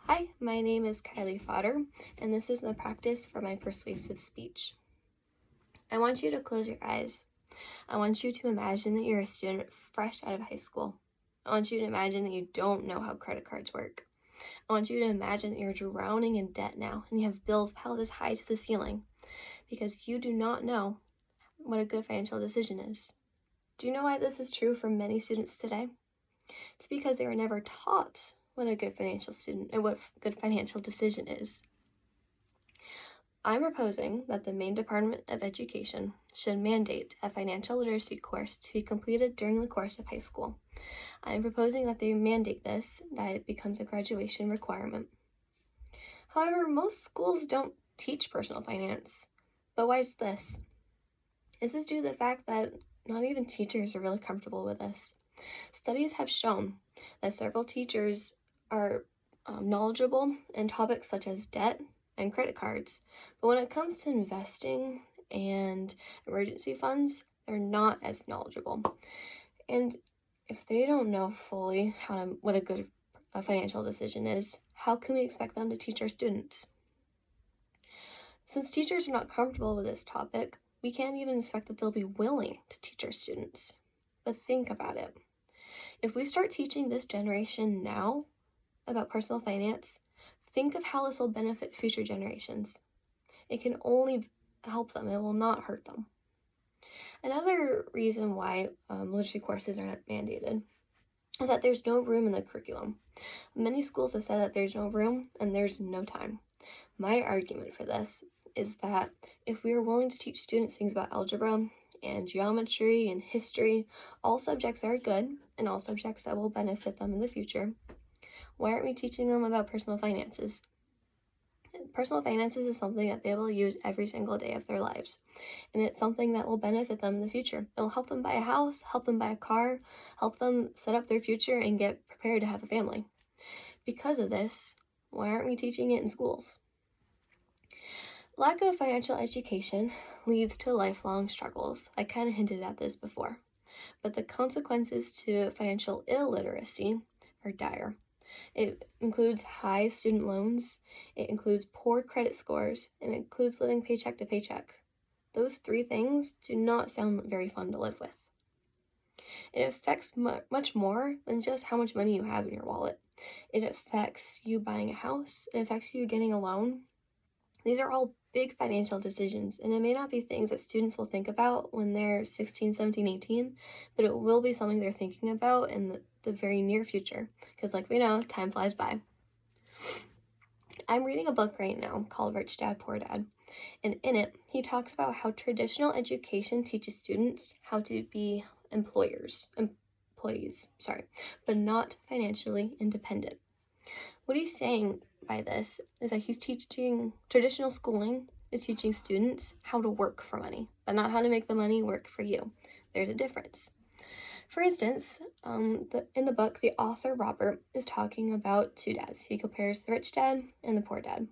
Hi, my name is Kylie Fodder, and this is a practice for my persuasive speech. I want you to close your eyes. I want you to imagine that you're a student fresh out of high school. I want you to imagine that you don't know how credit cards work. I want you to imagine that you're drowning in debt now and you have bills piled as high to the ceiling because you do not know what a good financial decision is. Do you know why this is true for many students today? It's because they were never taught what a good financial decision is. I'm proposing that the Maine Department of Education should mandate a financial literacy course to be completed during the course of high school. I'm proposing that they mandate this, that it becomes a graduation requirement. However, most schools don't teach personal finance. But why is this? This is due to the fact that not even teachers are really comfortable with this. Studies have shown that several teachers are knowledgeable in topics such as debt and credit cards, but when it comes to investing and emergency funds, they're not as knowledgeable. And if they don't know fully what a good financial decision is, how can we expect them to teach our students? Since teachers are not comfortable with this topic, we can't even expect that they'll be willing to teach our students. But think about it. If we start teaching this generation now about personal finance, think of how this will benefit future generations. It can only help them, it will not hurt them. Another reason why literacy courses are not mandated is that there's no room in the curriculum. Many schools have said that there's no room and there's no time. My argument for this is that if we are willing to teach students things about algebra and geometry and history, all subjects are good and all subjects that will benefit them in the future, why aren't we teaching them about personal finances? Personal finances is something that they will use every single day of their lives, and it's something that will benefit them in the future. It'll help them buy a house, help them buy a car, help them set up their future and get prepared to have a family. Because of this, why aren't we teaching it in schools? Lack of financial education leads to lifelong struggles. I kind of hinted at this before, but the consequences to financial illiteracy are dire. It includes high student loans, it includes poor credit scores, and it includes living paycheck to paycheck. Those three things do not sound very fun to live with. It affects much more than just how much money you have in your wallet. It affects you buying a house, it affects you getting a loan. These are all big financial decisions, and it may not be things that students will think about when they're 16, 17, 18, but it will be something they're thinking about in the very near future, because like we know, time flies by. I'm reading a book right now called Rich Dad, Poor Dad, and in it, he talks about how traditional education teaches students how to be employees, but not financially independent. What he's saying by this is that traditional schooling is teaching students how to work for money, but not how to make the money work for you. There's a difference. For instance, in the book, the author Robert is talking about two dads. He compares the rich dad and the poor dad.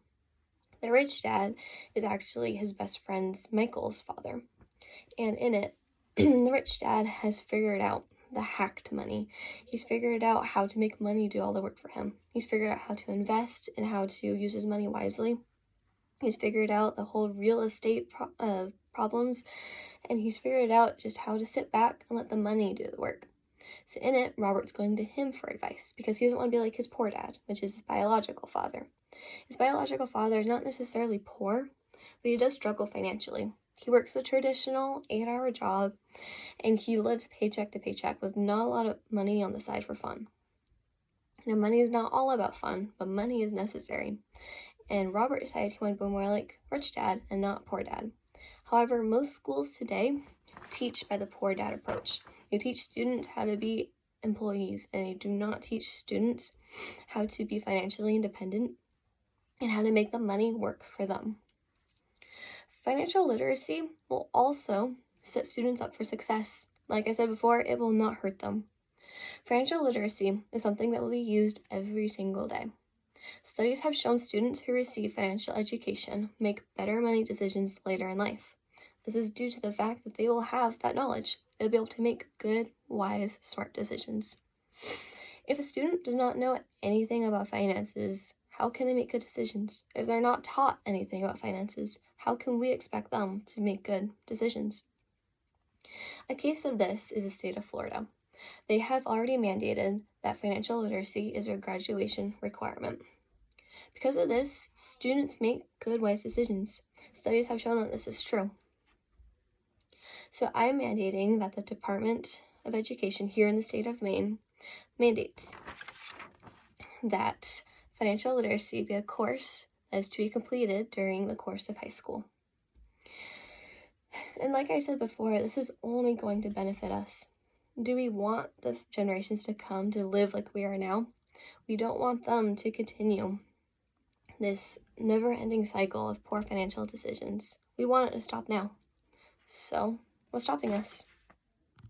The rich dad is actually his best friend's Michael's father. And in it, the rich dad has figured out the hack to money. He's figured out how to make money do all the work for him. He's figured out how to invest and how to use his money wisely. He's figured out the whole real estate problems, and he's figured out just how to sit back and let the money do the work. So in it, Robert's going to him for advice because he doesn't want to be like his poor dad, which is his biological father. His biological father is not necessarily poor, but he does struggle financially. He works a traditional 8-hour job, and he lives paycheck to paycheck with not a lot of money on the side for fun. Now, money is not all about fun, but money is necessary. And Robert decided he wanted to be more like rich dad and not poor dad. However, most schools today teach by the poor dad approach. They teach students how to be employees, and they do not teach students how to be financially independent and how to make the money work for them. Financial literacy will also set students up for success. Like I said before, it will not hurt them. Financial literacy is something that will be used every single day. Studies have shown students who receive financial education make better money decisions later in life. This is due to the fact that they will have that knowledge. They'll be able to make good, wise, smart decisions. If a student does not know anything about finances, how can they make good decisions? If they're not taught anything about finances, how can we expect them to make good decisions? A case of this is the state of Florida. They have already mandated that financial literacy is a graduation requirement. Because of this, students make good, wise decisions. Studies have shown that this is true. So I am mandating that the Department of Education here in the state of Maine mandates that financial literacy be a course that is to be completed during the course of high school. And like I said before, this is only going to benefit us. Do we want the generations to come to live like we are now? We don't want them to continue this never-ending cycle of poor financial decisions. We want it to stop now. So, what's stopping us?